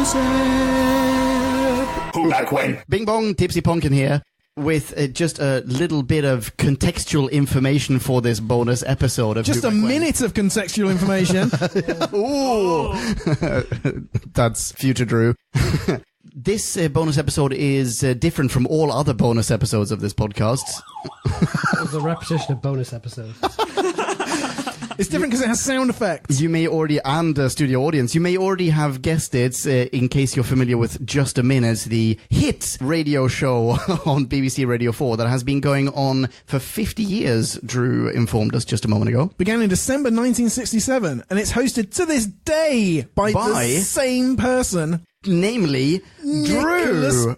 gossip. Who back when? Bing bong, Tipsy Pumpkin here with just a little bit of contextual information for this bonus episode of just Who a Back When. minute of contextual information. Ooh. That's future Drew. This bonus episode is different from all other bonus episodes of this podcast. It was a repetition of bonus episodes. It's different because it has sound effects. You may already, and studio audience, you may already have guessed it, in case you're familiar with Just a Minute, the hit radio show on BBC Radio 4 that has been going on for 50 years, Drew informed us just a moment ago. Began in December 1967, and it's hosted to this day by the same person. Namely, Drew.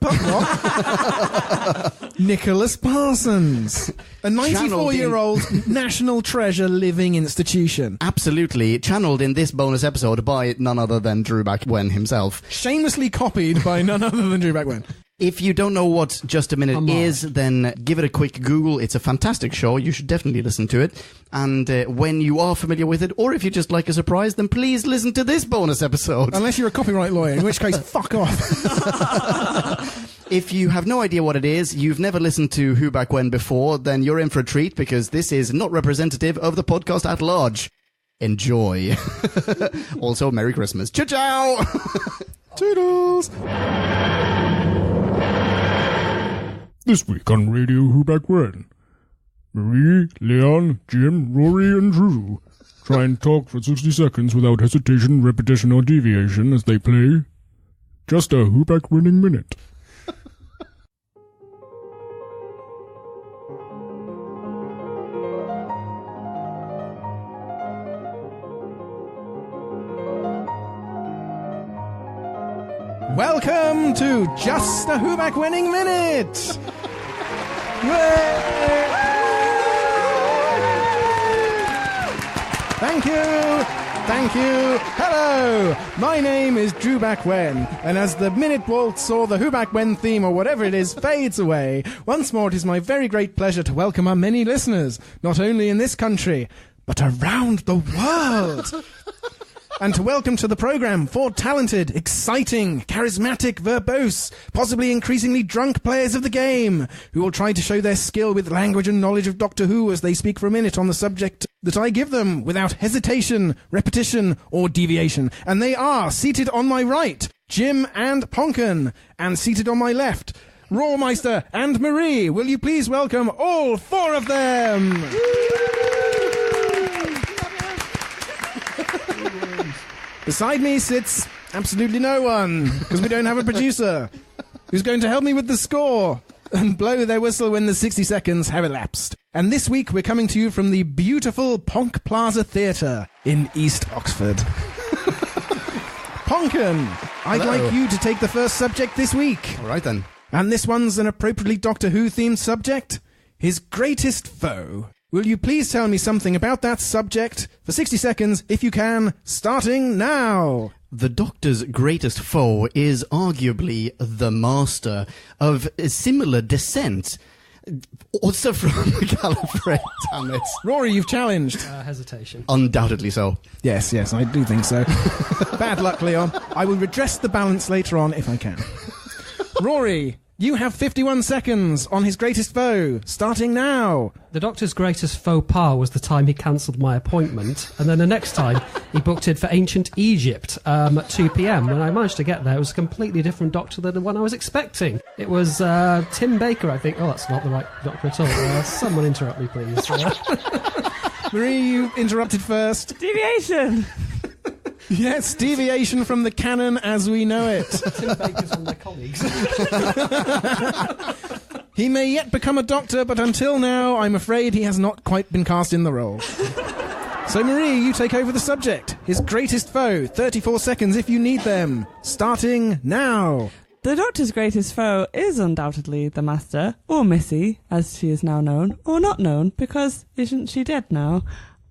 Nicholas Parsons. A 94-year-old national treasure living institution. Absolutely. Channeled in this bonus episode by none other than Drew Back When himself. Shamelessly copied by none other than Drew Back When. If you don't know what Just a Minute is, then give it a quick Google. It's a fantastic show. You should definitely listen to it. And when you are familiar with it, or if you just like a surprise, then please listen to this bonus episode. Unless you're a copyright lawyer, in which case, fuck off. If you have no idea what it is, you've never listened to Who Back When before, then you're in for a treat, because this is not representative of the podcast at large. Enjoy. Also, Merry Christmas. Ciao! Toodles! This week on Radio Who Back When, Marie, Leon, Jim, Rory and Drew try and talk for 60 seconds without hesitation, repetition or deviation as they play just a Who Back Winning minute. Welcome to Just a Who Back Winning Minute! Yay! Thank you! Hello! My name is Drew Back When, and as the minute waltz or the Who Back When theme or whatever it is fades away, once more it is my very great pleasure to welcome our many listeners, not only in this country, but around the world! And to welcome to the programme 4 talented, exciting, charismatic, verbose, possibly increasingly drunk players of the game, who will try to show their skill with language and knowledge of Doctor Who as they speak for a minute on the subject that I give them, without hesitation, repetition, or deviation. And they are, seated on my right, Jim and Ponkin, and seated on my left, Rawmeister and Marie. Will you please welcome all 4 of them? Beside me sits absolutely no one, because we don't have a producer, who's going to help me with the score and blow their whistle when the 60 seconds have elapsed. And this week we're coming to you from the beautiful Ponk Plaza Theatre in East Oxford. Ponkin, I'd like you to take the first subject this week. All right then. And this one's an appropriately Doctor Who-themed subject, his greatest foe. Will you please tell me something about that subject for 60 seconds, if you can, starting now? The Doctor's greatest foe is arguably the Master, of a similar descent, also from Gallifrey, damn it. Rory, you've challenged. Hesitation. Undoubtedly so. Yes, I do think so. Bad luck, Leon. I will redress the balance later on if I can. Rory, you have 51 seconds on his greatest foe, starting now. The Doctor's greatest faux pas was the time he cancelled my appointment, and then the next time he booked it for ancient Egypt at 2 p.m. When I managed to get there, it was a completely different Doctor than the one I was expecting. It was Tim Baker, I think. Oh, that's not the right Doctor at all. Someone interrupt me, please. Marie, you interrupted first. Deviation! Yes, deviation from the canon as we know it. Tim Baker's one of my colleagues. He may yet become a doctor, but until now, I'm afraid he has not quite been cast in the role. So, Marie, you take over the subject. His greatest foe, 34 seconds if you need them. Starting now. The Doctor's greatest foe is undoubtedly the Master, or Missy, as she is now known, or not known, because isn't she dead now?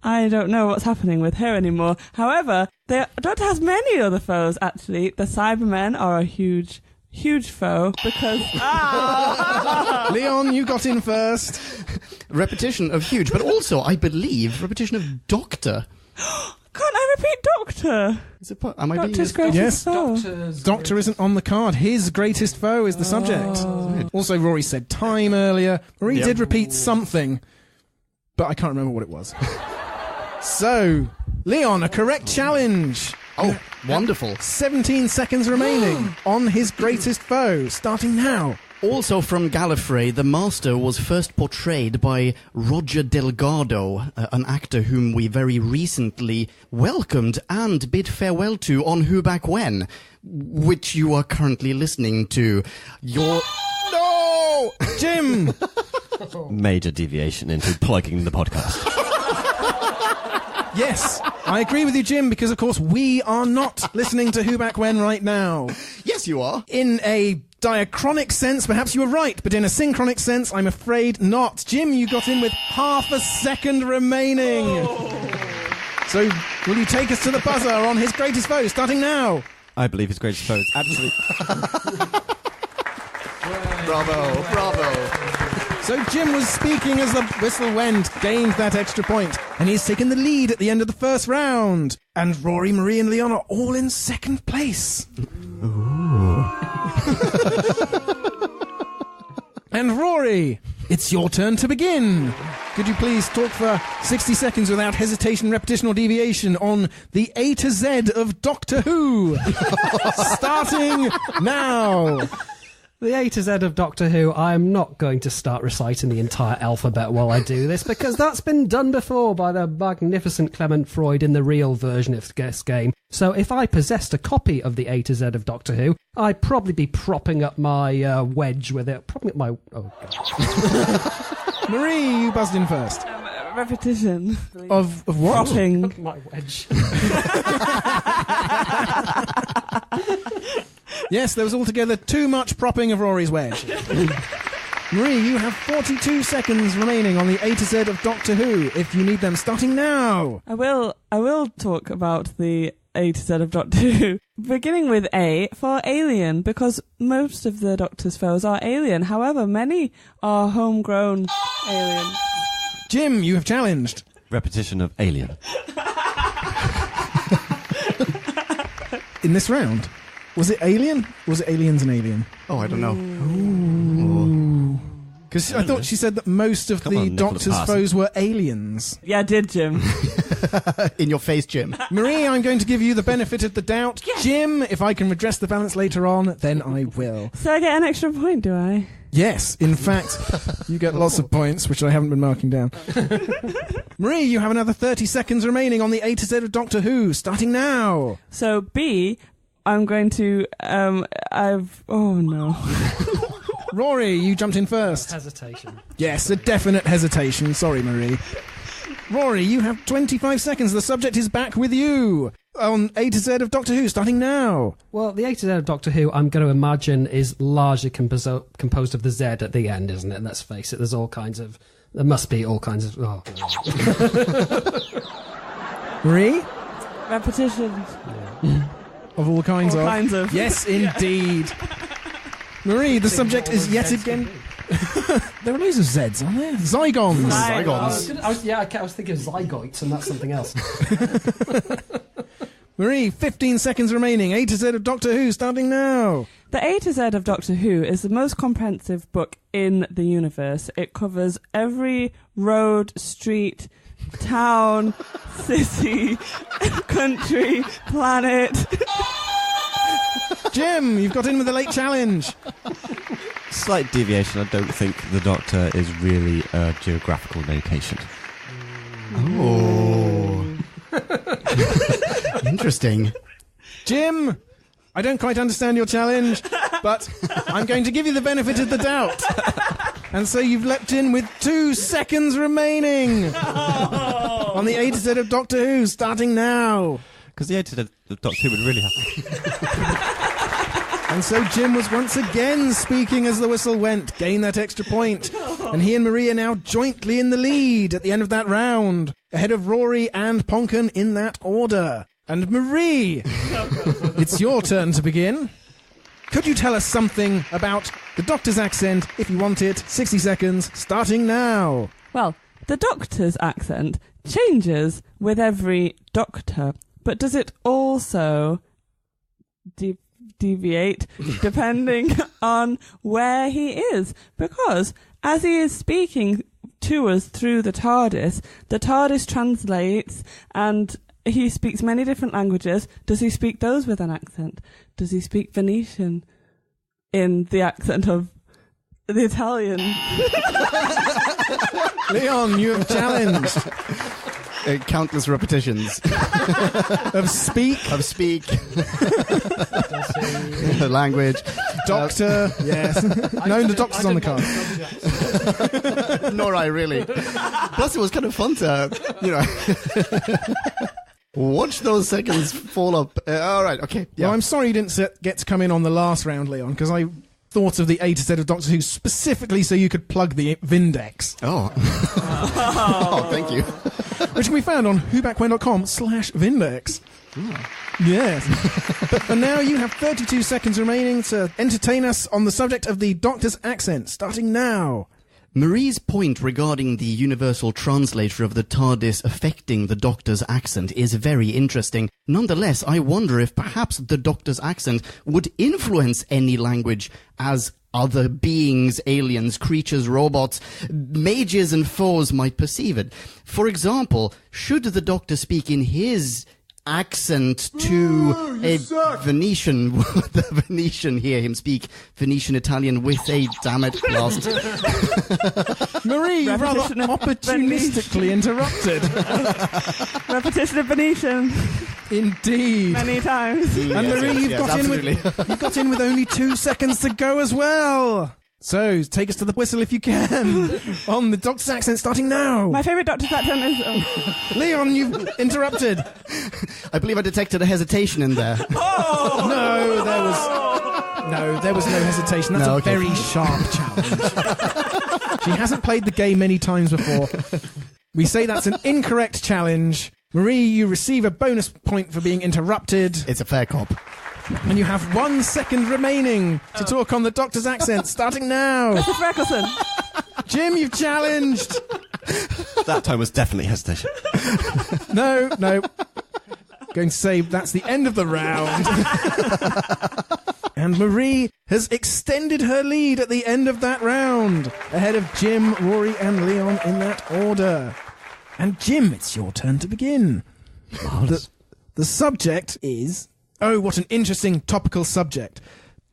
I don't know what's happening with her anymore. However, the Doctor has many other foes, actually. The Cybermen are a huge foe, because... Leon, you got in first. Repetition of huge, but also, I believe, repetition of Doctor. Can't I repeat Doctor? Is it am I being Doctor's greatest Yes. foe. Doctor isn't on the card. His greatest foe is the subject. Also, Rory said time earlier. Marie did repeat something, but I can't remember what it was. So, Leon, a correct challenge. Oh, wonderful. 17 seconds remaining on his greatest foe, starting now. Also from Gallifrey, the Master was first portrayed by Roger Delgado, an actor whom we very recently welcomed and bid farewell to on Who Back When, which you are currently listening to. No! Jim! Major deviation into plugging the podcast. Yes, I agree with you, Jim, because of course we are not listening to Who Back When right now. Yes, you are. In a diachronic sense, perhaps you were right, but in a synchronic sense, I'm afraid not. Jim, you got in with half a second remaining. So, will you take us to the buzzer on his greatest foe, starting now? I believe his greatest foe is absolutely... Bravo. So Jim was speaking as the whistle went, gained that extra point, and he's taken the lead at the end of the first round. And Rory, Marie and Leon are all in second place. And Rory, it's your turn to begin. Could you please talk for 60 seconds without hesitation, repetition or deviation on the A to Z of Doctor Who? Starting now. The A to Z of Doctor Who, I'm not going to start reciting the entire alphabet while I do this, because that's been done before by the magnificent Clement Freud in the real version of this game. So if I possessed a copy of the A to Z of Doctor Who, I'd probably be propping up my wedge with it. Propping up my... Oh, God. Marie, you buzzed in first. Repetition. Of what? Propping. My wedge. Yes, there was altogether too much propping of Rory's wedge. Marie, you have 42 seconds remaining on the A to Z of Doctor Who, if you need them, starting now. I will talk about the A to Z of Doctor Who. Beginning with A for alien, because most of the Doctor's foes are alien. However, many are homegrown alien. Jim, you have challenged. Repetition of alien. In this round. Was it Alien? Or was it Aliens and Alien? Oh, I don't know. Because I thought she said that most of the Doctor's foes were aliens. Yeah, I did, Jim. In your face, Jim. Marie, I'm going to give you the benefit of the doubt. Yes. Jim, if I can redress the balance later on, then I will. So I get an extra point, do I? Yes, in fact, you get lots of points, which I haven't been marking down. Marie, you have another 30 seconds remaining on the A to Z of Doctor Who, starting now. So B, I'm going to, oh no. Rory, you jumped in first. Hesitation. Yes, a definite hesitation. Sorry, Marie. Rory, you have 25 seconds. The subject is back with you on A to Z of Doctor Who, starting now. Well, the A to Z of Doctor Who, I'm going to imagine, is largely composed of the Z at the end, isn't it? Let's face it, there must be all kinds of... Oh. Marie? Repetition. Yeah. Of all kinds all of? Kinds of. Yes, indeed. Marie, the subject is yet again... There are loads of Zs, aren't there? Zygons. I was thinking of zygotes, and that's something else. Marie, 15 seconds remaining. A to Z of Doctor Who, starting now. The A to Z of Doctor Who is the most comprehensive book in the universe. It covers every road, street, town, city, country, planet. Jim, you've got in with a late challenge. Slight deviation. I don't think the Doctor is really a geographical location. Oh. Interesting. Jim, I don't quite understand your challenge, but I'm going to give you the benefit of the doubt. And so you've leapt in with 2 seconds remaining on the A to Z of Doctor Who, starting now. Because the A to Z of Doctor Who would really have... And so Jim was once again speaking as the whistle went, gain that extra point. And he and Marie are now jointly in the lead at the end of that round, ahead of Rory and Ponken in that order. And Marie, it's your turn to begin. Could you tell us something about the Doctor's accent, if you want it? 60 seconds, starting now. Well, the Doctor's accent changes with every Doctor, but does it also deviate depending on where he is? Because as he is speaking to us through the TARDIS translates, and he speaks many different languages. Does he speak those with an accent? Does he speak Venetian in the accent of the Italian? Leon, you have challenged. Countless repetitions. Of speak. Language. Doctor. Yes. No, the doctor's on the card. Nor I really. Plus, it was kind of fun to, watch those seconds fall up. All right, okay. Yeah. Well, I'm sorry you didn't get to come in on the last round, Leon, because I thought of the A to Z of Doctor Who specifically so you could plug the Vindex. Oh. Oh, thank you. Which can be found on whobackwen.com/Vindex. Yes. But for now, you have 32 seconds remaining to entertain us on the subject of the Doctor's accent, starting now. Marie's point regarding the universal translator of the TARDIS affecting the Doctor's accent is very interesting. Nonetheless, I wonder if perhaps the Doctor's accent would influence any language as other beings, aliens, creatures, robots, mages and foes might perceive it. For example, should the Doctor speak in his accent to a Venetian, the Venetian hear him speak Venetian Italian with a damn it blast. Marie, you rather opportunistically interrupted. Repetition of Venetian. Indeed. Many times. And Marie, you've got in with only 2 seconds to go as well. So, take us to the whistle if you can. On the Doctor's accent, starting now. My favourite Doctor's accent is... Leon, you've interrupted. I believe I detected a hesitation in there. Oh! No, there was no hesitation. That's a very sharp challenge. She hasn't played the game many times before. We say that's an incorrect challenge. Marie, you receive a bonus point for being interrupted. It's a fair cop. And you have 1 second remaining to talk on the Doctor's accent, starting now. Christopher Eccleston. Jim, you've challenged. That time was definitely hesitation. No. Going to say that's the end of the round. And Marie has extended her lead at the end of that round, ahead of Jim, Rory and Leon in that order. And Jim, it's your turn to begin. The subject is... Oh, what an interesting topical subject.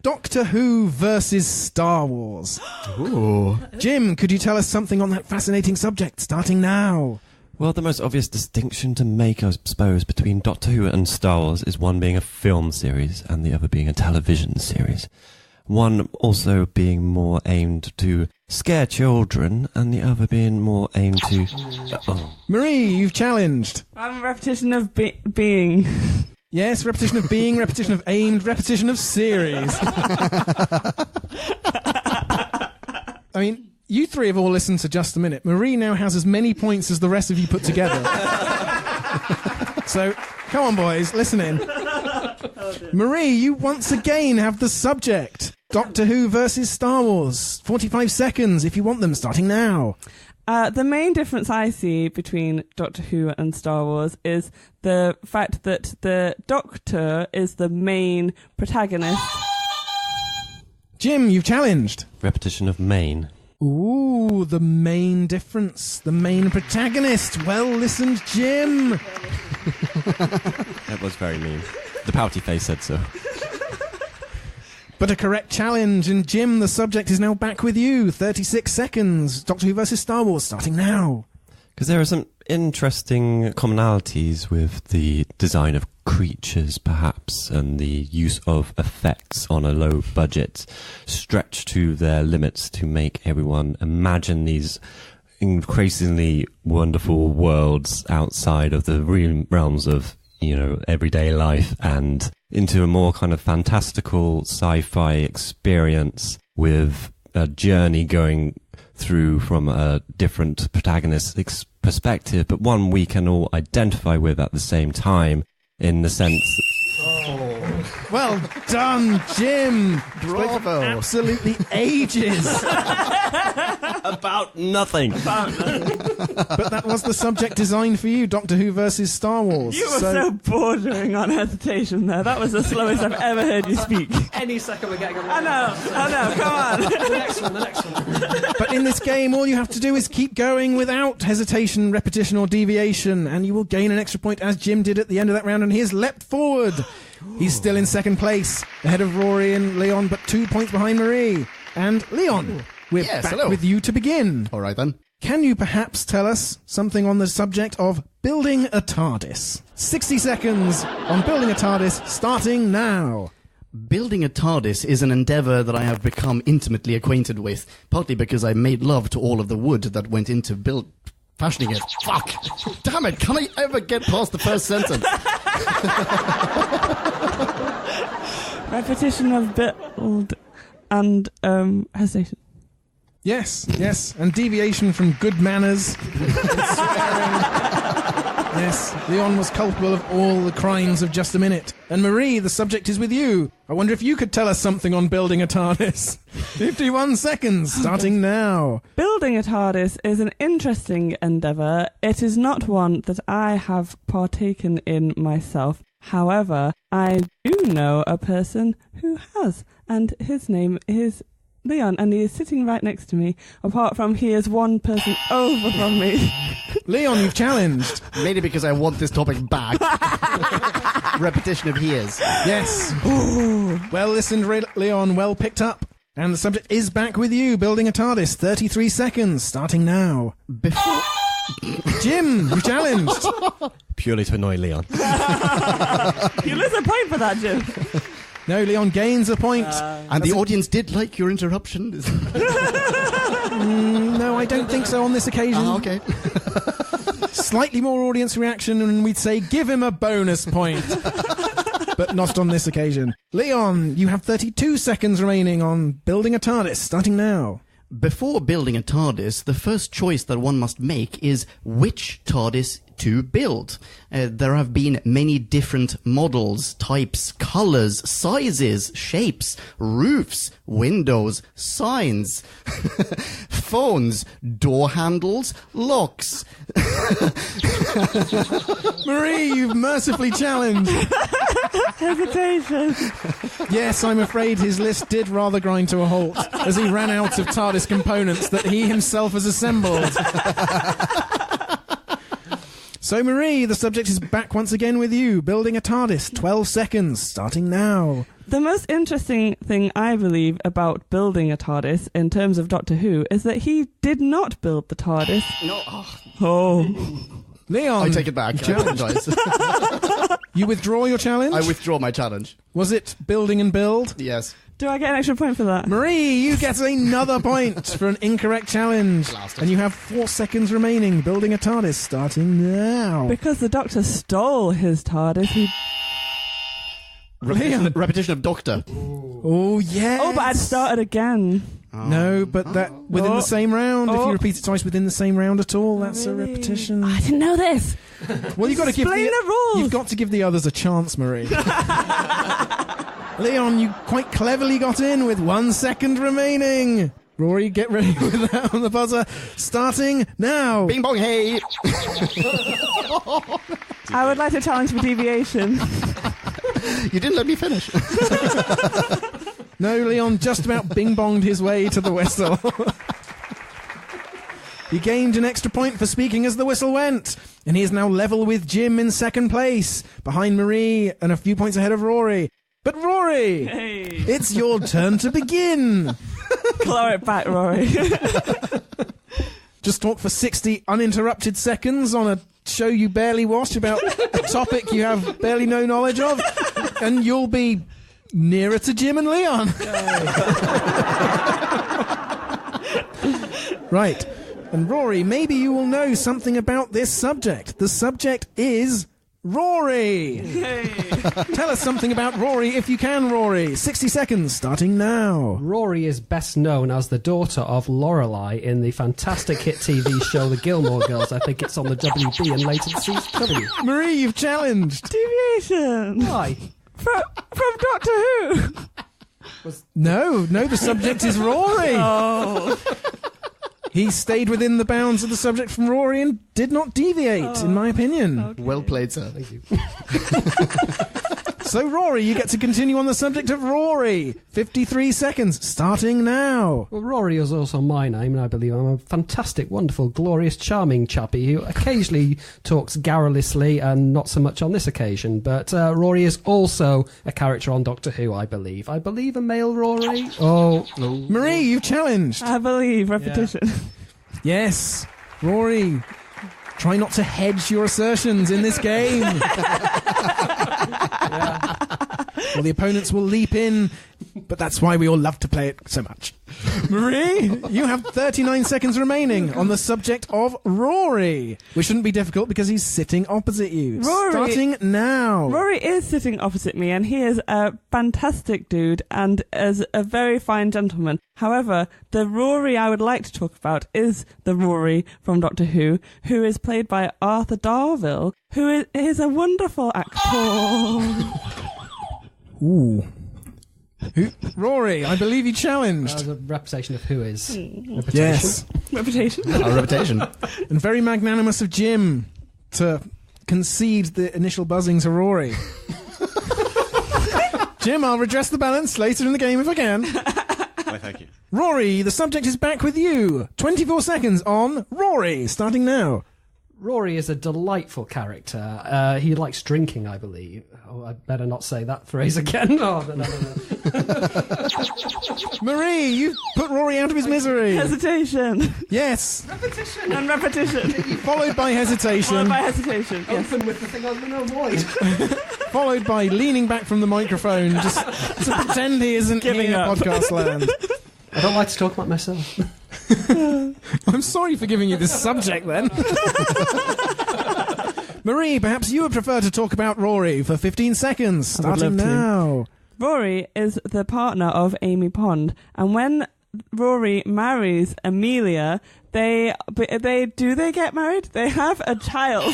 Doctor Who versus Star Wars. Ooh. Jim, could you tell us something on that fascinating subject, starting now? Well, the most obvious distinction to make, I suppose, between Doctor Who and Star Wars is one being a film series and the other being a television series. One also being more aimed to scare children and the other being more aimed to... Marie, you've challenged. I'm a repetition of being... Yes, repetition of being, repetition of aimed, repetition of series. I mean, you three have all listened to Just a Minute. Marie now has as many points as the rest of you put together. So, come on, boys, listen in. Marie, you once again have the subject. Doctor Who versus Star Wars. 45 seconds if you want them, starting now. The main difference I see between Doctor Who and Star Wars is the fact that the Doctor is the main protagonist. Jim, you've challenged. Repetition of main. Ooh, the main difference. The main protagonist. Well listened, Jim. That was very mean. The pouty face said so. But a correct challenge, and Jim, the subject is now back with you. 36 seconds. Doctor Who versus Star Wars, starting now. Because there are some interesting commonalities with the design of creatures, perhaps, and the use of effects on a low budget, stretched to their limits to make everyone imagine these increasingly wonderful worlds outside of the realms of, everyday life and into a more kind of fantastical sci-fi experience with a journey going through from a different protagonist's perspective, but one we can all identify with at the same time, in the sense... Well done, Jim. Bravo. Absolutely ages. About nothing. But that was the subject designed for you, Doctor Who versus Star Wars. You were so bordering on hesitation there. That was the slowest I've ever heard you speak. Any second we're getting a I know, come on. The next one. But in this game, all you have to do is keep going without hesitation, repetition, or deviation, and you will gain an extra point as Jim did at the end of that round, and he has leapt forward. He's still in second place, ahead of Rory and Leon, but 2 points behind Marie. And Leon, we're back hello. with you to begin. All right, then. Can you perhaps tell us something on the subject of building a TARDIS? 60 seconds on building a TARDIS, starting now. Building a TARDIS is an endeavour that I have become intimately acquainted with, partly because I made love to all of the wood that went into fashioning it. Fuck! Damn it, can I ever get past the first sentence? Repetition of build and hesitation. Yes, and deviation from good manners. Yes, Leon was culpable of all the crimes of just a minute. And Marie, the subject is with you. I wonder if you could tell us something on building a TARDIS. 51 seconds, starting now. Building a TARDIS is an interesting endeavour. It is not one that I have partaken in myself. However, I do know a person who has, and his name is Leon, and he is sitting right next to me, apart from he is one person over from me. Leon, you've challenged. Mainly because I want this topic back. Repetition of hears. Yes. Ooh. Well listened, Leon, well picked up. And the subject is back with you, building a TARDIS, 33 seconds, starting now. Before... Jim, you challenged. Purely to annoy Leon. You lose a point for that, Jim. No, Leon gains a point. And the audience did like your interruption. No, I don't think so on this occasion. Okay. Slightly more audience reaction and we'd say give him a bonus point. But not on this occasion. Leon, you have 32 seconds remaining on building a TARDIS, starting now. Before building a TARDIS, the first choice that one must make is which TARDIS to build. There have been many different models, types, colours, sizes, shapes, roofs, windows, signs, phones, door handles, locks. Marie, you've mercifully challenged. Hesitation. Yes, I'm afraid his list did rather grind to a halt as he ran out of TARDIS components that he himself has assembled. So, Marie, the subject is back once again with you, building a TARDIS, 12 seconds, starting now. The most interesting thing, I believe, about building a TARDIS in terms of Doctor Who is that he did not build the TARDIS. No. Oh. Leon. I take it back. I apologise. You withdraw your challenge? I withdraw my challenge. Was it building and build? Yes. Do I get an extra point for that? Marie, you get another point for an incorrect challenge. And you have 4 seconds remaining, building a TARDIS, starting now. Because the Doctor stole his TARDIS, he... Repetition of Doctor. Oh, yes. Oh, but I'd started again. No, but that within the same round. If you repeat it twice within the same round at all, that's a repetition. I didn't know this. Well, you've got to give Explain the rules. You've got to give the others a chance, Marie. Leon, you quite cleverly got in with 1 second remaining. Rory, get ready with that on the buzzer. Starting now. Bing bong hey. I would like to challenge for deviation. You didn't let me finish. No, Leon just about bing-bonged his way to the whistle. He gained an extra point for speaking as the whistle went, and he is now level with Jim in second place, behind Marie and a few points ahead of Rory. But Rory, it's your turn to begin. Claw it back, Rory. Just talk for 60 uninterrupted seconds on a show you barely watch about a topic you have barely no knowledge of, and you'll be nearer to Jim and Leon. Right. And Rory, maybe you will know something about this subject. The subject is Rory. Tell us something about Rory if you can, Rory. 60 seconds, starting now. Rory is best known as the daughter of Lorelei in the fantastic hit TV show The Gilmore Girls. I think it's on the WB and later the CW. Marie, you've challenged. Deviation. Why? from Doctor Who. No, the subject is Rory. Oh. He stayed within the bounds of the subject from Rory and did not deviate, in my opinion. Okay. Well played, sir. Thank you. So, Rory, you get to continue on the subject of Rory. 53 seconds, starting now. Well, Rory is also my name, and I believe I'm a fantastic, wonderful, glorious, charming chappie who occasionally talks garrulously and not so much on this occasion. But Rory is also a character on Doctor Who, I believe. I believe a male Rory. Oh, no. Marie, you've challenged. I believe repetition. Yeah. Yes, Rory. Try not to hedge your assertions in this game. Well, the opponents will leap in, but that's why we all love to play it so much. Marie, you have 39 seconds remaining on the subject of Rory. Which shouldn't be difficult because he's sitting opposite you. Rory, starting now. Rory is sitting opposite me, and he is a fantastic dude and is a very fine gentleman. However, the Rory I would like to talk about is the Rory from Doctor Who is played by Arthur Darvill, who is a wonderful actor. Ooh. Rory, I believe you challenged. That was a reputation of who is. Reputation. Yes. Reputation. Our reputation. And very magnanimous of Jim to concede the initial buzzing to Rory. Jim, I'll redress the balance later in the game if I can. Why, thank you. Rory, the subject is back with you. 24 seconds on Rory, starting now. Rory is a delightful character. He likes drinking, I believe. Oh, I better not say that phrase again. Oh, no. Marie, you've put Rory out of his misery. Hesitation. Yes. Repetition. And repetition. Followed by hesitation. Followed by hesitation. Yes. Open with the thing I'm going to avoid. Followed by leaning back from the microphone just to pretend he isn't Giving here up. in podcast land. I don't like to talk about myself. I'm sorry for giving you this subject then. Marie, perhaps you would prefer to talk about Rory for 15 seconds, starting now. Rory is the partner of Amy Pond, and when Rory marries Amelia, they get married? They have a child.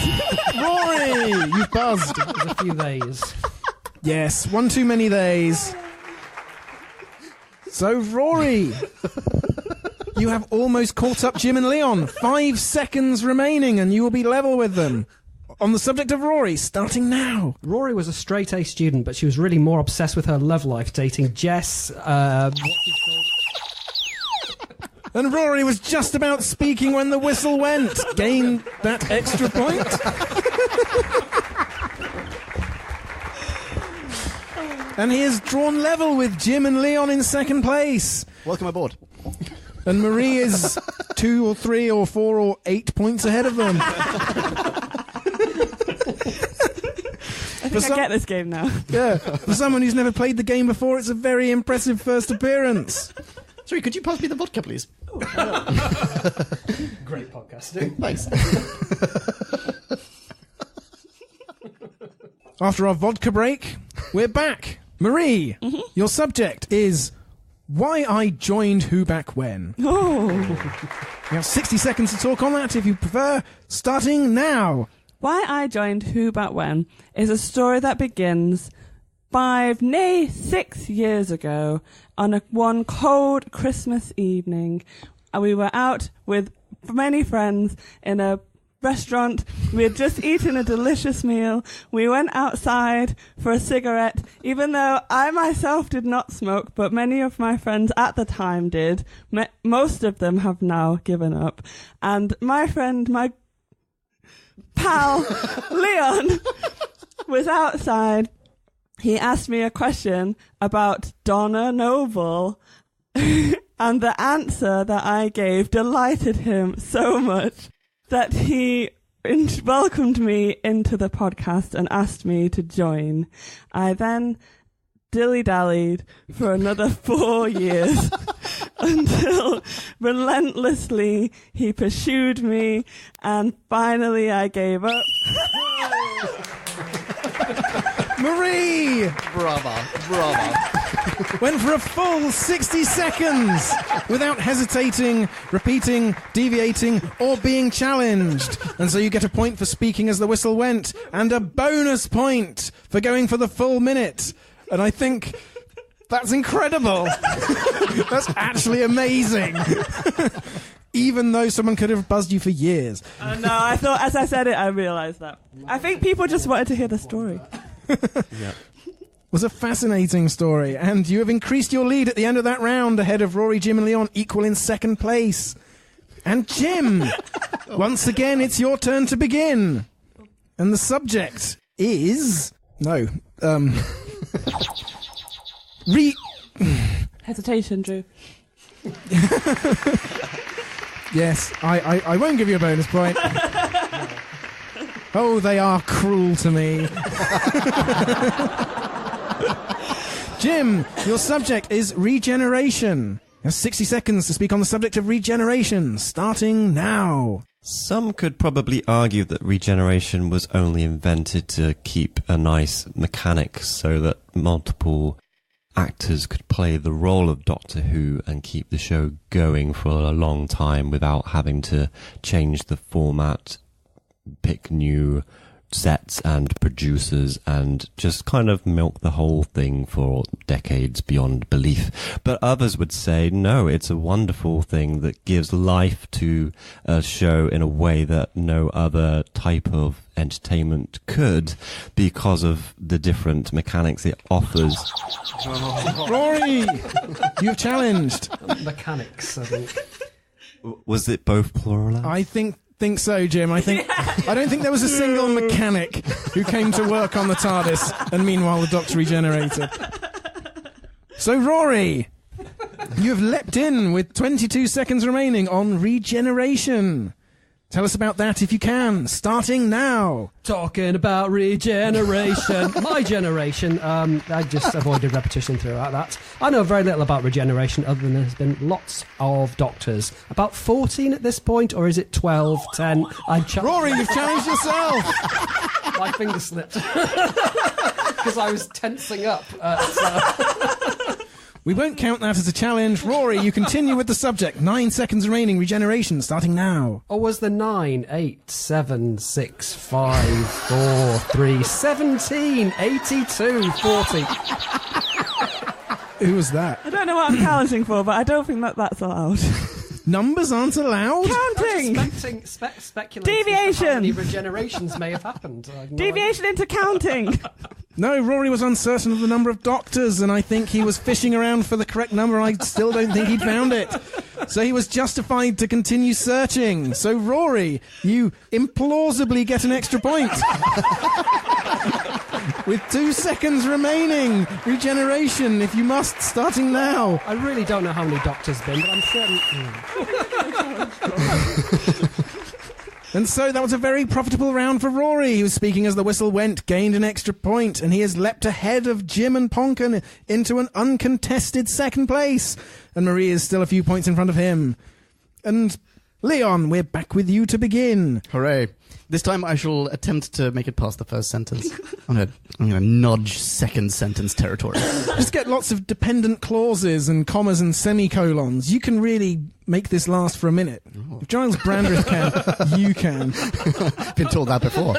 Rory, you've buzzed. There's a few days. Yes, one too many days. So, Rory, you have almost caught up Jim and Leon. 5 seconds remaining and you will be level with them. On the subject of Rory, starting now. Rory was a straight-A student, but she was really more obsessed with her love life, dating Jess. And Rory was just about speaking when the whistle went. Gain that extra point. And he has drawn level with Jim and Leon in second place. Welcome aboard. And Marie is 2 or 3 or 4 or 8 points ahead of them. I think I get this game now. Yeah, for someone who's never played the game before, it's a very impressive first appearance. Sorry, could you pass me the vodka, please? Great podcasting. Thanks. After our vodka break, we're back. Marie, your subject is why I joined Who Back When. Oh. You have 60 seconds to talk on that if you prefer, starting now. Why I joined Who Back When is a story that begins 5, nay 6 years ago on one cold Christmas evening. We were out with many friends in a restaurant. We had just eaten a delicious meal. We went outside for a cigarette, even though I myself did not smoke, but many of my friends at the time did. Most of them have now given up. And my friend, my pal, Leon, was outside. He asked me a question about Donna Noble, and the answer that I gave delighted him so much that he welcomed me into the podcast and asked me to join. I then dilly-dallied for another 4 years until relentlessly he pursued me, and finally I gave up. Marie Bravo. went for a full 60 seconds without hesitating, repeating, deviating, or being challenged. And so you get a point for speaking as the whistle went, and a bonus point for going for the full minute. And I think that's incredible. That's actually amazing. Even though someone could have buzzed you for years. No, I thought, as I said it, I realised that. I think people just wanted to hear the story. Yeah. Was a fascinating story, and you have increased your lead at the end of that round, ahead of Rory, Jim and Leon, equal in second place. And Jim, once again, it's your turn to begin. And the subject is... Hesitation, Drew. Yes, I won't give you a bonus point. Oh, they are cruel to me. Jim, your subject is regeneration. You have 60 seconds to speak on the subject of regeneration, starting now. Some could probably argue that regeneration was only invented to keep a nice mechanic so that multiple actors could play the role of Doctor Who and keep the show going for a long time without having to change the format, pick new sets and producers, and just kind of milk the whole thing for decades beyond belief. But others would say, no, it's a wonderful thing that gives life to a show in a way that no other type of entertainment could, because of the different mechanics it offers. Rory, you've challenged. Mechanics, I think. Was it both plural? I think so, Jim. I don't think there was a single mechanic who came to work on the TARDIS, and meanwhile the Doctor regenerated. So, Rory, you have leapt in with 22 seconds remaining on regeneration. Tell us about that if you can, starting now. Talking about regeneration. My generation, I just avoided repetition throughout that. I know very little about regeneration other than there's been lots of doctors. About 14 at this point, or is it 12, 10? Rory, you've challenged yourself. My finger slipped. Because I was tensing up. We won't count that as a challenge. Rory, you continue with the subject. 9 seconds remaining, regeneration, starting now. Or was the 9, 8, 7, 6, 5, 4, 3, 17, 82, 40. Who was that? I don't know what I'm challenging for, but I don't think that's allowed. Numbers aren't allowed? Counting! Speculating Deviation! how many regenerations may have happened. Deviation into counting! No, Rory was uncertain of the number of doctors, and I think he was fishing around for the correct number. I still don't think he'd found it. So he was justified to continue searching. So, Rory, you implausibly get an extra point. With 2 seconds remaining. Regeneration, if you must, starting now. I really don't know how many doctors been, but I'm certain... And so that was a very profitable round for Rory. He was speaking as the whistle went, gained an extra point, and he has leapt ahead of Jim and Ponkin into an uncontested second place. And Marie is still a few points in front of him. And Leon, we're back with you to begin. Hooray. This time I shall attempt to make it past the first sentence. I'm going to nudge second sentence territory. Just get lots of dependent clauses and commas and semicolons. You can really make this last for a minute. If Giles Brandreth can, you can. Been told that before.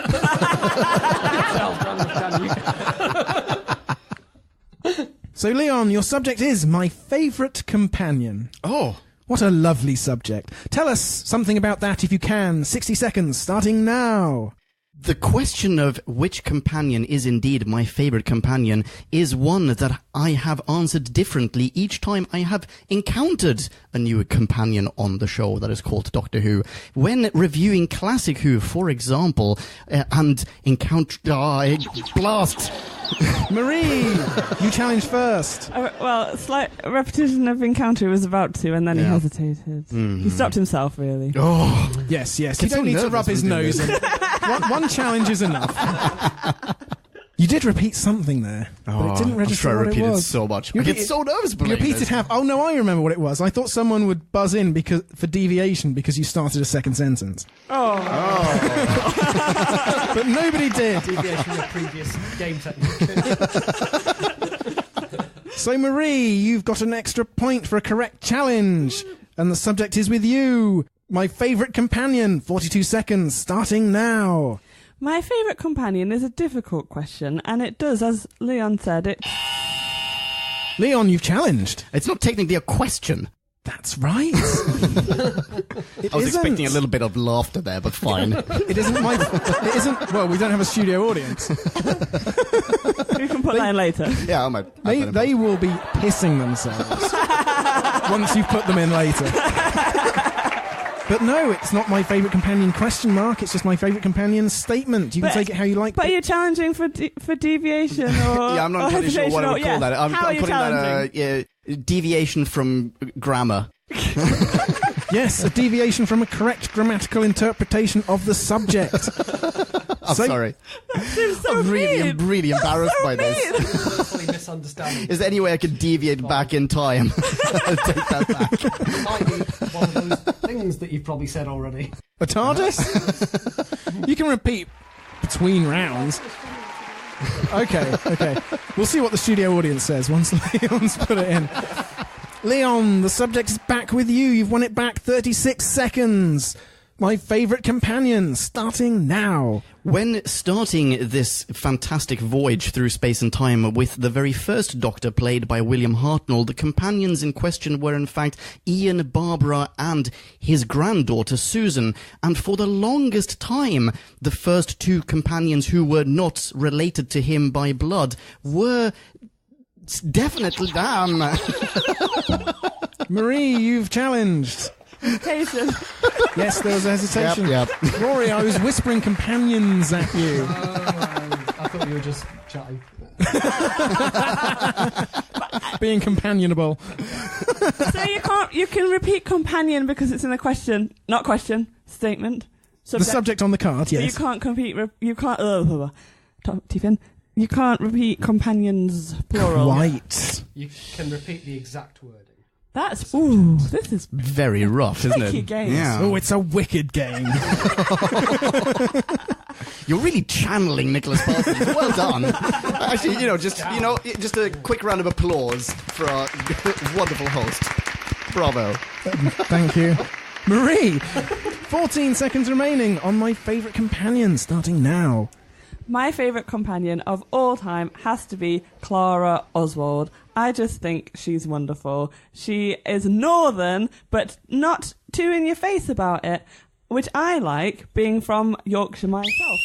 So, Leon, your subject is my favourite companion. Oh. What a lovely subject. Tell us something about that if you can. 60 seconds, starting now. The question of which companion is indeed my favorite companion is one that I have answered differently each time I have encountered a new companion on the show that is called Doctor Who. When reviewing Classic Who, for example, and blast. Marie, you challenge first. Well, slight repetition of encounter was about to, and then he hesitated. Mm-hmm. He stopped himself, really. Oh, yes. You don't need to rub his nose in. One challenge is enough. You did repeat something there, but it didn't register I'm sure I what it repeated was. so much. You I get repeated- so nervous You believing repeated this. half. Oh no, I remember what it was. I thought someone would buzz in for deviation because you started a second sentence, Oh. but nobody did. Deviation from the previous game technique. So Marie, you've got an extra point for a correct challenge, and the subject is with you. My favourite companion. 42 seconds, starting now. My favourite companion is a difficult question, and it does, as Leon said, it. Leon, you've challenged. It's not technically a question. That's right. I was expecting a little bit of laughter there, but fine. It isn't my. It isn't. Well, we don't have a studio audience. We can put that in later. Yeah, I might. They will be pissing themselves once you've put them in later. But no, it's not my favourite companion question mark. It's just my favourite companion statement. You can take it how you like. But you're challenging for deviation or Yeah, I'm not entirely sure what I would call that. I'm How are you calling challenging? that a deviation from grammar. Yes, a deviation from a correct grammatical interpretation of the subject. I'm sorry. Seems so I'm mean. really embarrassed by this. Fully misunderstanding. Is there any way I could deviate back in time? I'll take that back. It might be one of those things that you've probably said already. A TARDIS? You can repeat between rounds. Okay. We'll see what the studio audience says once Leon's put it in. Leon, the subject is back with you. You've won it back. 36 seconds. My favourite companion, starting now. When starting this fantastic voyage through space and time with the very first Doctor played by William Hartnell, the companions in question were in fact Ian, Barbara and his granddaughter Susan. And for the longest time, the first two companions who were not related to him by blood were definitely damn. Marie, you've challenged. Hesitation. Yes, there was a hesitation. Yep. Rory, I was whispering companions at you. I thought you were just chatting. Being companionable. So you can repeat companion because it's in a question, not question, statement. The subject on the card, So yes. you can't you can't, Tiffin, you can't repeat companions, plural. Quite. You can repeat the exact wording. This is Very rough, isn't tricky it? game. Yeah. Oh, it's a wicked game. You're really channeling Nicholas Parsons. Well done. Actually, just a quick round of applause for our wonderful host. Bravo. Thank you. Marie, 14 seconds remaining on my favourite companion, starting now. My favourite companion of all time has to be Clara Oswald. I just think she's wonderful. She is northern, but not too in your face about it, which I like, being from Yorkshire myself.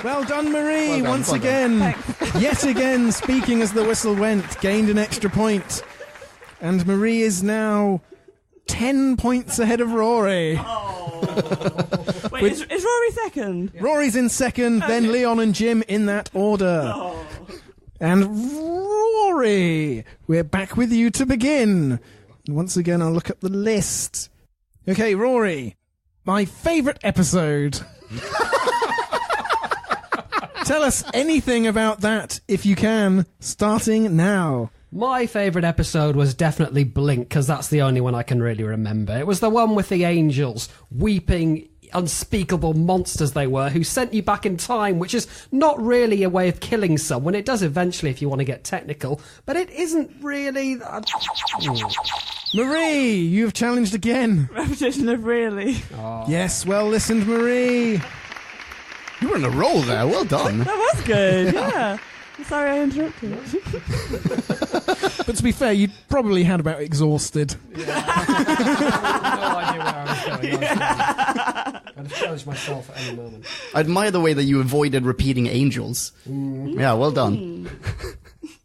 Well done, Marie, Well done, once well again. Thanks. Yet again, speaking as the whistle went, gained an extra point. And Marie is now 10 points ahead of Rory. Wait, is Rory second? Rory's in second, then Leon and Jim in that order. Oh. And Rory, we're back with you to begin. And once again, I'll look up the list. Okay, Rory, my favourite episode. Tell us anything about that, if you can, starting now. My favourite episode was definitely Blink, because that's the only one I can really remember. It was the one with the angels, weeping, unspeakable monsters they were, who sent you back in time, which is not really a way of killing someone. It does eventually if you want to get technical, but it isn't really... Marie, you've challenged again. Repetition of really. Yes, well listened, Marie. You were in a roll there. Well done. That was good, yeah. I'm sorry I interrupted. But to be fair, you probably had about exhausted. I had no idea where I was going. I'd challenge myself at any moment. I admire the way that you avoided repeating angels. Yeah, well done.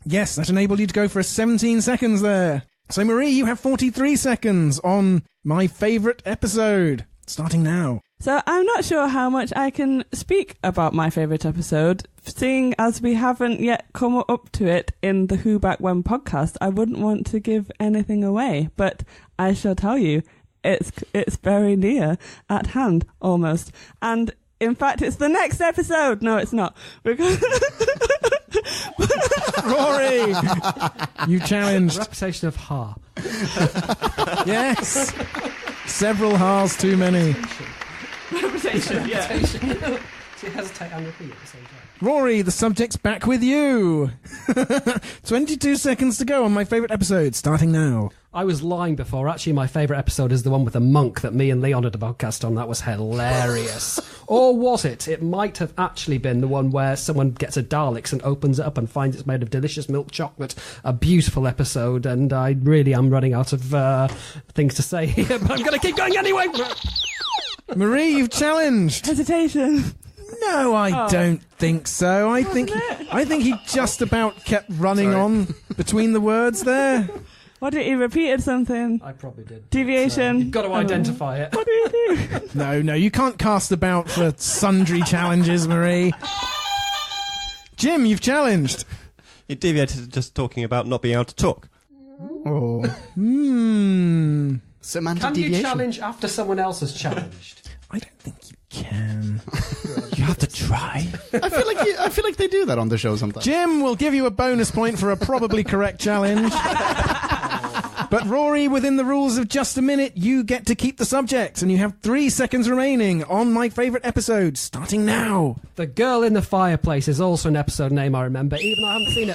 Yes, that enabled you to go for a 17 seconds there. So Marie, you have 43 seconds on my favourite episode. Starting now. So I'm not sure how much I can speak about my favourite episode, seeing as we haven't yet come up to it in the Who Back When podcast. I wouldn't want to give anything away, but I shall tell you, it's very near at hand, almost. And In fact, it's the next episode. No, it's not. Because Rory, you challenged. Reputation of ha. Yes. Several ha's too many. reputation, yeah. So you hesitate and repeat at the same time. Rory, the subject's back with you. 22 seconds to go on my favourite episode, starting now. I was lying before. Actually, my favourite episode is the one with the monk that me and Leon did a podcast on. That was hilarious. Or was it? It might have actually been the one where someone gets a Daleks and opens it up and finds it's made of delicious milk chocolate. A beautiful episode, and I really am running out of things to say here, but I'm going to keep going anyway. Marie, you've challenged. Hesitation. No, I don't think so. I think he just about kept running on between the words there. What did he repeated something? I probably did. Deviation. You've got to identify it. What do you do? No, you can't cast about for sundry challenges, Marie. Jim, you've challenged. You deviated just talking about not being able to talk. Oh. Semantic Can deviation. you challenge after someone else has challenged? I don't think you can. You have to try. I feel like they do that on the show sometimes. Jim will give you a bonus point for a probably correct challenge. But Rory, within the rules of just a minute, you get to keep the subject, and you have 3 seconds remaining on my favourite episode, starting now. The Girl in the Fireplace is also an episode name I remember, even though I haven't seen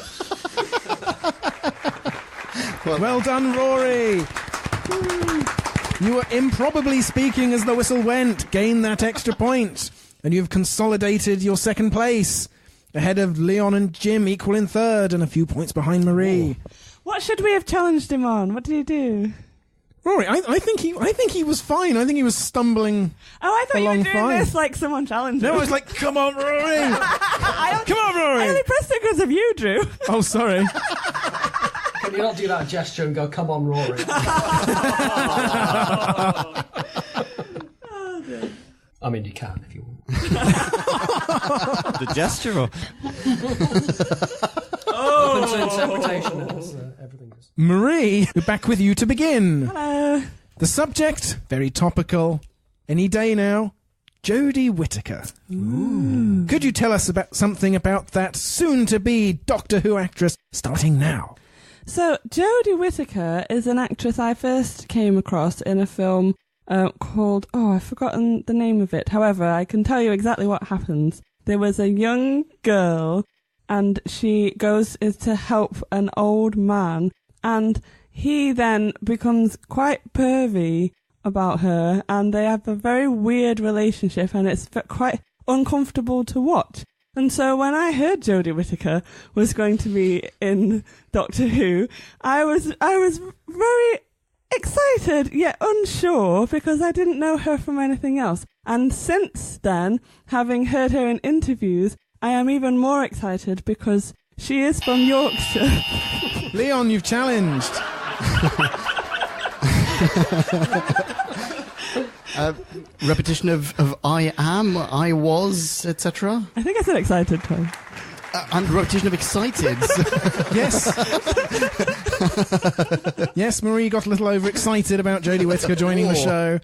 it. Well done, Rory. You were improbably speaking as the whistle went. Gain that extra point. And you've consolidated your second place. Ahead of Leon and Jim, equal in third, and a few points behind Marie. What should we have challenged him on? What did he do? Rory, I think he was fine. I think he was stumbling. Oh, I thought you were Along doing fine. this like someone challenged No, him. I was like, come on, Rory. Come on, I Rory. only pressed it because of you, Drew. Oh, sorry. Can you not do that gesture and go, come on, Rory? I mean, you can if you want. The gesture or... Open to interpretation. Everything is. Marie, we're back with you to begin. Hello. The subject, very topical. Any day now. Jodie Whittaker. Ooh. Could you tell us something about that soon-to-be Doctor Who actress, starting now? So, Jodie Whittaker is an actress I first came across in a film called... Oh, I've forgotten the name of it. However, I can tell you exactly what happens. There was a young girl, and she goes to help an old man, and he then becomes quite pervy about her, and they have a very weird relationship, and it's quite uncomfortable to watch. And so when I heard Jodie Whittaker was going to be in Doctor Who, I was very excited yet unsure because I didn't know her from anything else. And since then, having heard her in interviews, I am even more excited because she is from Yorkshire. Leon, you've challenged. Repetition of I am, I was, etc. I think I said excited, Tom. And repetition of excited. Yes. Yes, Marie got a little overexcited about Jodie Whittaker joining the show.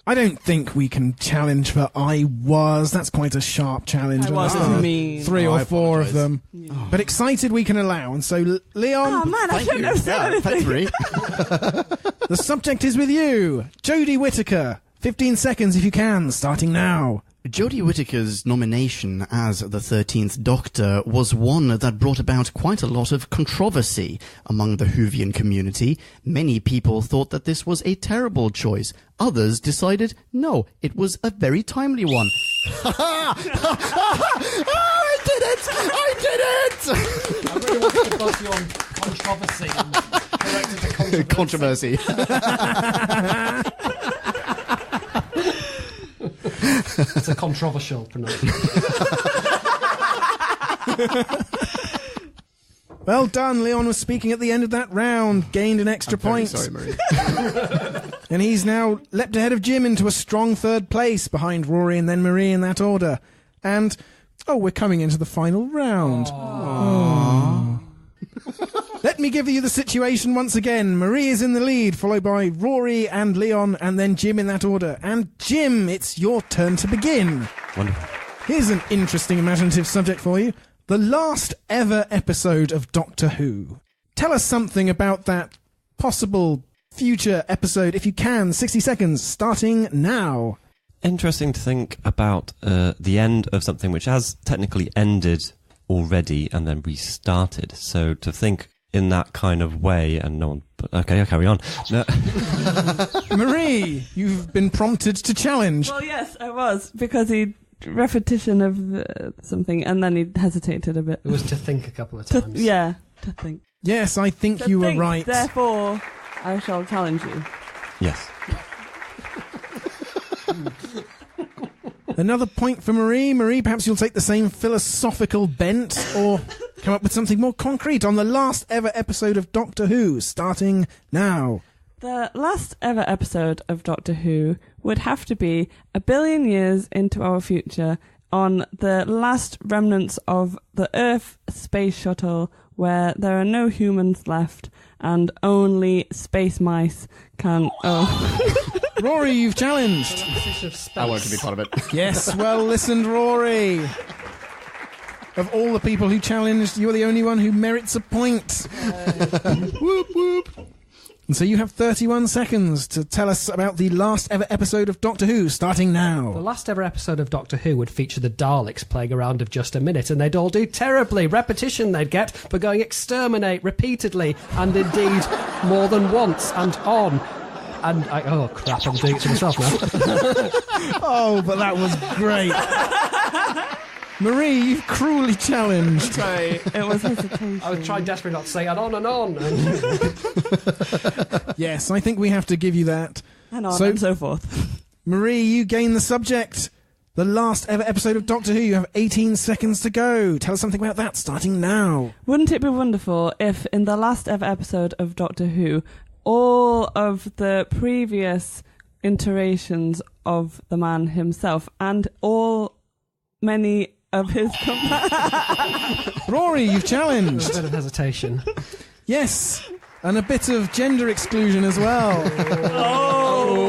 I don't think we can challenge for I was. That's quite a sharp challenge. I wasn't mean. 3 or 4 of them. Yeah. But excited we can allow. And so, Leon, Oh man, I shouldn't have said anything. Thanks, Marie. the subject is with you. Jodie Whittaker. 15 seconds if you can, starting now. Jodie Whittaker's nomination as the 13th Doctor was one that brought about quite a lot of controversy among the Whovian community. Many people thought that this was a terrible choice. Others decided, no, it was a very timely one. I did it! I did it! I really wanted to buzz you on controversy and correct it to controversy. Controversy. It's a controversial pronunciation. Well done. Leon was speaking at the end of that round. Gained an extra point. Sorry, Marie. And he's now leapt ahead of Jim into a strong third place behind Rory and then Marie in that order. And, we're coming into the final round. Aww. Let me give you the situation once again. Marie is in the lead, followed by Rory and Leon, and then Jim in that order. And Jim, it's your turn to begin. Wonderful. Here's an interesting imaginative subject for you. The last ever episode of Doctor Who. Tell us something about that possible future episode, if you can. 60 seconds, starting now. Interesting to think about the end of something which has technically ended already and then restarted. So to think in that kind of way, and no one... Okay, I'll carry on. No. Marie, you've been prompted to challenge. Well, yes, I was, because he repetition of something, and then he hesitated a bit. It was to think a couple of times. To think. Yes, I think you were right. Therefore, I shall challenge you. Yes. Another point for Marie. Marie, perhaps you'll take the same philosophical bent, or come up with something more concrete on the last ever episode of Doctor Who, starting now. The last ever episode of Doctor Who would have to be 1 billion years into our future, on the last remnants of the Earth space shuttle, where there are no humans left and only space mice can... Rory, you've challenged. I want to be part of it. Yes, well listened, Rory. Of all the people who challenged, you're the only one who merits a point. Whoop, whoop. And so you have 31 seconds to tell us about the last ever episode of Doctor Who, starting now. The last ever episode of Doctor Who would feature the Daleks playing a round of just a minute, and they'd all do terribly. Repetition they'd get for going exterminate repeatedly, and indeed more than once, and on. And oh crap, I'm doing it to myself now. Oh, but that was great. Marie, you've cruelly challenged. It was hesitation. I was trying desperately not to say and on and on. Yes, I think we have to give you that. And on and so forth. Marie, you gain the subject. The last ever episode of Doctor Who. You have 18 seconds to go. Tell us something about that, starting now. Wouldn't it be wonderful if in the last ever episode of Doctor Who, all of the previous iterations of the man himself and many of his Rory, you've challenged. A bit of hesitation. Yes, and a bit of gender exclusion as well.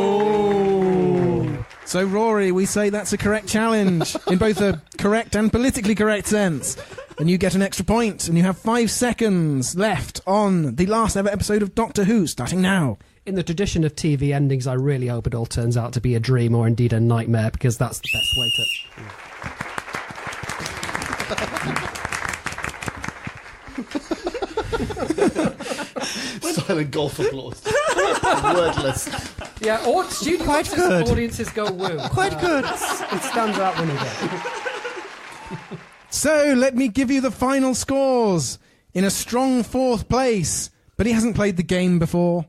Oh. So Rory, we say that's a correct challenge in both a correct and politically correct sense. And you get an extra point, and you have 5 seconds left on the last ever episode of Doctor Who, starting now. In the tradition of TV endings, I really hope it all turns out to be a dream or indeed a nightmare, because that's the best way to... Silent golf applause. Wordless. Yeah, quite good. Audiences go woo. Quite good. It stands out when you get it. So, let me give you the final scores. In a strong 4th place, but he hasn't played the game before.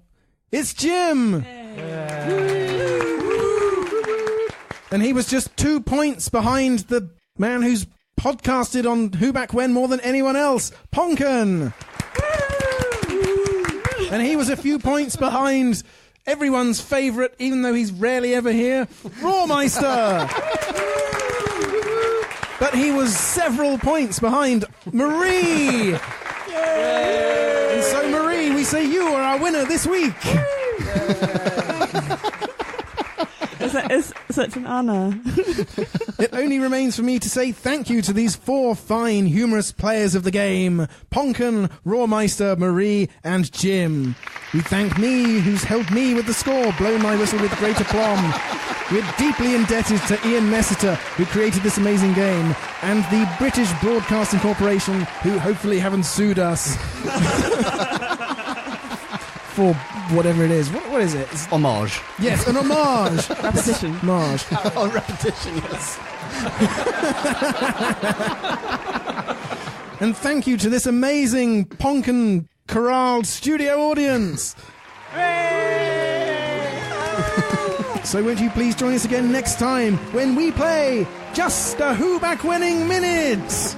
It's Jim! And he was just 2 points behind the man who's podcasted on Who Back When more than anyone else, Ponken! And he was a few points behind everyone's favourite, even though he's rarely ever here, Rawmeister! But he was several points behind Marie! Yay! And so, Marie, we say you are our winner this week! It's such an honour. It only remains for me to say thank you to these 4 fine, humorous players of the game, Ponken, Rawmeister, Marie, and Jim. We thank me, who's helped me with the score, blown my whistle with great aplomb. We're deeply indebted to Ian Messiter, who created this amazing game, and the British Broadcasting Corporation, who hopefully haven't sued us. For whatever it is. What is it? It's Homage. Yes, an homage. Repetition. Homage. Oh, repetition, yes. And thank you to this amazing Ponken corralled studio audience. So won't you please join us again next time when we play Just a WhoBackWhen'ing Minute.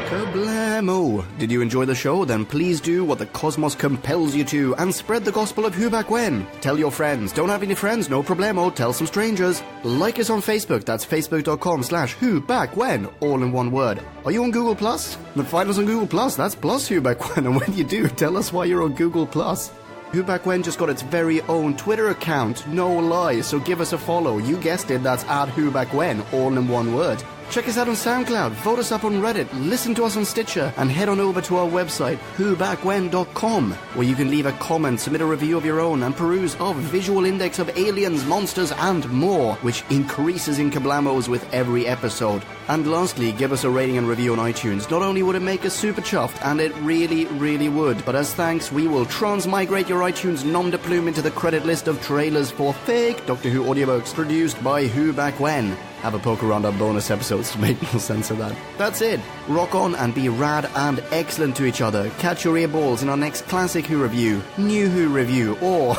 Kablamo! Did you enjoy the show? Then please do what the cosmos compels you to and spread the gospel of Who Back When. Tell your friends. Don't have any friends? No problemo. Tell some strangers. Like us on Facebook. That's facebook.com/WhoBackWhen, all in one word. Are you on Google Plus? Then find us on Google Plus. That's plus Who Back When. And when you do, tell us why you're on Google Plus. Who Back When just got its very own Twitter account, no lie, so give us a follow. You guessed it, that's @WhoBackWhen, all in one word. Check us out on SoundCloud, vote us up on Reddit, listen to us on Stitcher, and head on over to our website, WhoBackWhen.com, where you can leave a comment, submit a review of your own, and peruse our visual index of aliens, monsters, and more, which increases in kablamos with every episode. And lastly, give us a rating and review on iTunes. Not only would it make us super chuffed, and it really, really would, but as thanks, we will transmigrate your iTunes nom de plume into the credit list of trailers for fake Doctor Who audiobooks produced by Who Back When. Have a poke around our bonus episodes to make more sense of that. That's it. Rock on and be rad and excellent to each other. Catch your earballs in our next classic Who review, new Who review, or,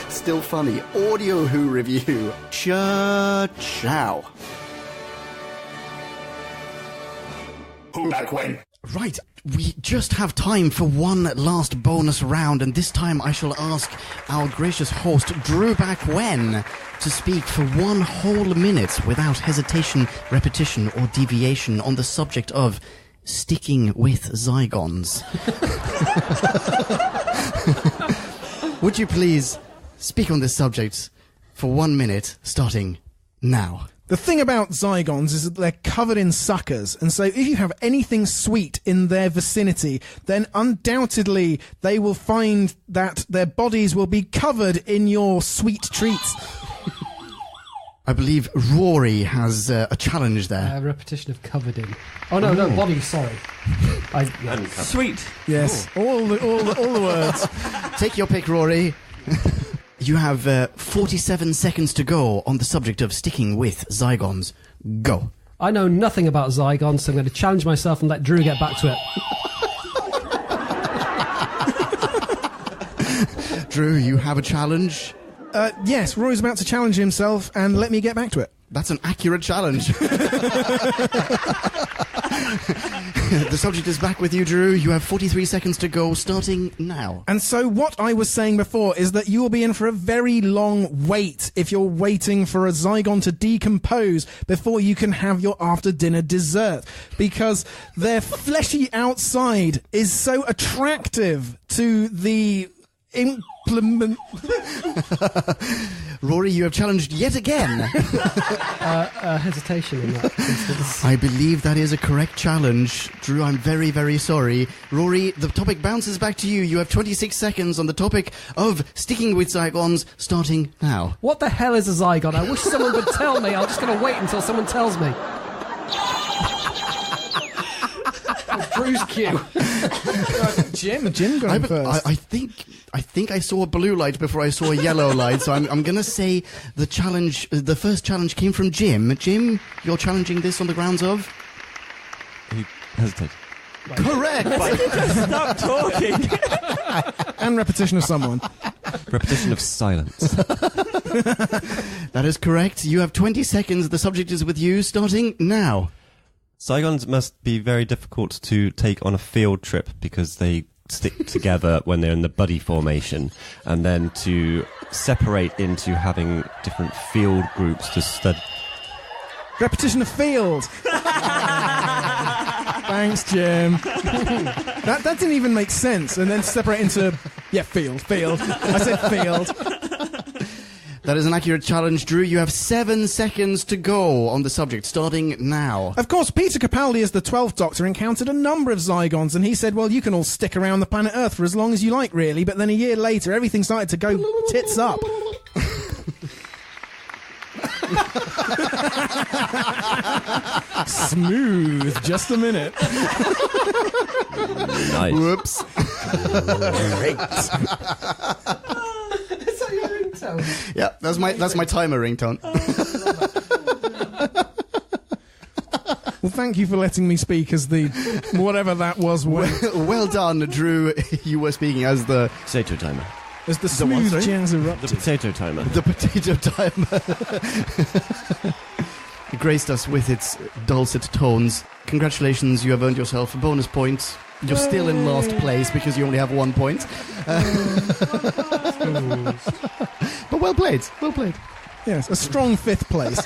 still funny, audio Who review. Ciao. Who Back When? Right, we just have time for one last bonus round, and this time I shall ask our gracious host, Drew Back When, to speak for 1 whole minute without hesitation, repetition, or deviation on the subject of sticking with Zygons. Would you please speak on this subject for 1 minute, starting now? The thing about Zygons is that they're covered in suckers, and so if you have anything sweet in their vicinity, then undoubtedly they will find that their bodies will be covered in your sweet treats. I believe Rory has a challenge there. Repetition of covered in. Oh no, body. Sorry. Sweet. Yes, all the words. Take your pick, Rory. You have 47 seconds to go on the subject of sticking with Zygons. Go. I know nothing about Zygons, so I'm going to challenge myself and let Drew get back to it. Drew, you have a challenge? Yes, Roy's about to challenge himself, and let me get back to it. That's an accurate challenge. The subject is back with you, Drew. You have 43 seconds to go, starting now. And so what I was saying before is that you will be in for a very long wait if you're waiting for a Zygon to decompose before you can have your after-dinner dessert, because their fleshy outside is so attractive to the implement. Rory, you have challenged yet again. Hesitation in that instance. I believe that is a correct challenge. Drew, I'm very, very sorry. Rory, the topic bounces back to you. You have 26 seconds on the topic of sticking with Zygons, starting now. What the hell is a Zygon? I wish someone would tell me. I'm just going to wait until someone tells me. Drew's cue. Jim going first. I think I saw a blue light before I saw a yellow light, so I'm going to say the first challenge came from Jim. Jim, you're challenging this on the grounds of? He hesitated. Correct! Stop talking! And repetition of someone. Repetition of silence. That is correct. You have 20 seconds. The subject is with you, starting now. Zygons must be very difficult to take on a field trip because they stick together when they're in the buddy formation, and then to separate into having different field groups to study. Repetition of field. Thanks, Jim. That didn't even make sense. And then separate into field. I said field. That is an accurate challenge, Drew. You have 7 seconds to go on the subject, starting now. Of course, Peter Capaldi as the 12th Doctor encountered a number of Zygons, and he said, well, you can all stick around the planet Earth for as long as you like, really. But then a year later, everything started to go tits up. Smooth. Just a minute. Nice. Whoops. Great. Is that your ringtone? Yeah, that's my timer ringtone. Well, thank you for letting me speak as the whatever that was. Well done, Drew. You were speaking as the Potato timer. As the smooth jazz erupted. The potato timer. The potato timer. It graced us with its dulcet tones. Congratulations, you have earned yourself a bonus point. You're still in last place because you only have 1 point. But well played. Well played. Yes, a strong 5th place.